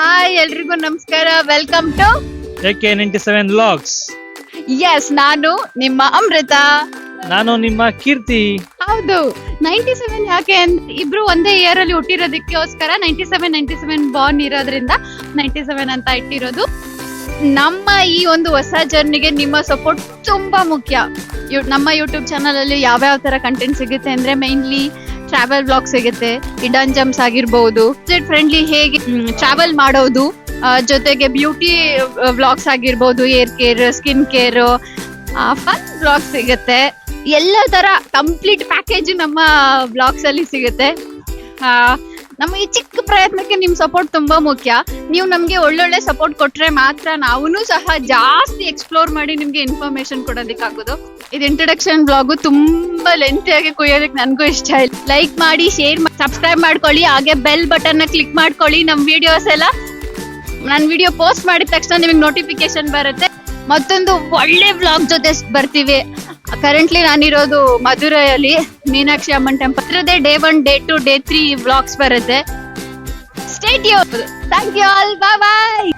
Hi ಎಲ್ರಿಗೂ ನಮಸ್ಕಾರ, welcome to AK97 vlogs. S, ನಾನು ನಿಮ್ಮ ಅಮೃತ. ನಾನು ನಿಮ್ಮ ಕೀರ್ತಿ. ಹೌದು, 97 ಯಾಕೆ ಅಂತ ಇಬ್ರು ಒಂದೇ ಇಯರ್ ಅಲ್ಲಿ ಹುಟ್ಟಿರೋದಕ್ಕೋಸ್ಕರ 97 ಬಾರ್ನ್ ಇರೋದ್ರಿಂದ 97 ಅಂತ ಇಟ್ಟಿರೋದು. ನಮ್ಮ ಈ ಒಂದು ಹೊಸ ಜರ್ನಿಗೆ ನಿಮ್ಮ ಸಪೋರ್ಟ್ ತುಂಬಾ ಮುಖ್ಯ. ನಮ್ಮ ಯೂಟ್ಯೂಬ್ ಚಾನಲ್ ಅಲ್ಲಿ ಯಾವ್ಯಾವ ತರ ಕಂಟೆಂಟ್ ಸಿಗುತ್ತೆ ಅಂದ್ರೆ ಮೈನ್ಲಿ ಟ್ರಾವೆಲ್ ವ್ಲಾಗ್ ಸಿಗುತ್ತೆ, ಹಿಡನ್ ಜಮ್ಸ್ ಆಗಿರ್ಬಹುದು, ಬಜೆಟ್ ಫ್ರೆಂಡ್ಲಿ ಹೇಗೆ ಟ್ರಾವೆಲ್ ಮಾಡೋದು, ಜೊತೆಗೆ ಬ್ಯೂಟಿ ವ್ಲಾಗ್ಸ್ ಆಗಿರ್ಬಹುದು, hair care, skin care, fun vlogs ಸಿಗುತ್ತೆ. ಎಲ್ಲ ತರ ಕಂಪ್ಲೀಟ್ ಪ್ಯಾಕೇಜ್ ನಮ್ಮ ವ್ಲಾಗ್ಸ್ ಅಲ್ಲಿ ಸಿಗುತ್ತೆ. ನಮ್ಮ ಈ ಚಿಕ್ಕ ಪ್ರಯತ್ನಕ್ಕೆ ನಿಮ್ ಸಪೋರ್ಟ್ ತುಂಬಾ ಮುಖ್ಯ. ನೀವು ನಮ್ಗೆ ಒಳ್ಳೊಳ್ಳೆ ಸಪೋರ್ಟ್ ಕೊಟ್ರೆ ಮಾತ್ರ ನಾವು ಸಹ ಜಾಸ್ತಿ ಎಕ್ಸ್ಪ್ಲೋರ್ ಮಾಡಿ ನಿಮ್ಗೆ ಇನ್ಫಾರ್ಮೇಶನ್ ಕೊಡೋದಕ್ಕಾಗೋದು. ಇದು ಇಂಟ್ರೊಡಕ್ಷನ್ ಬ್ಲಾಗು ತುಂಬಾ ಲೆಂತಿಯಾಗಿ ಕುಯ್ಯೋದಕ್ಕೆ ನನ್ಗೂ ಇಷ್ಟ ಇಲ್ಲ. ಲೈಕ್ ಮಾಡಿ, ಶೇರ್ ಮಾಡಿ, ಸಬ್ಸ್ಕ್ರೈಬ್ ಮಾಡ್ಕೊಳ್ಳಿ, ಹಾಗೆ ಬೆಲ್ ಬಟನ್ ನ ಕ್ಲಿಕ್ ಮಾಡ್ಕೊಳ್ಳಿ. ನಮ್ ವಿಡಿಯೋಸ್ ಎಲ್ಲ ನಾನು ವಿಡಿಯೋ ಪೋಸ್ಟ್ ಮಾಡಿದ ತಕ್ಷಣ ನಿಮಗೆ ನೋಟಿಫಿಕೇಶನ್ ಬರುತ್ತೆ. ಮತ್ತೊಂದು ಒಳ್ಳೆ ವ್ಲಾಗ್ ಜೊತೆ ಬರ್ತೀವಿ. ಕರೆಂಟ್ಲಿ ನಾನಿರೋದು ಮಧುರೈಯಲ್ಲಿ Meenakshi Amman temple. Day 1, day 2, day 3 vlogs ಬರುತ್ತೆ. Stay tuned. Thank you all. Bye bye.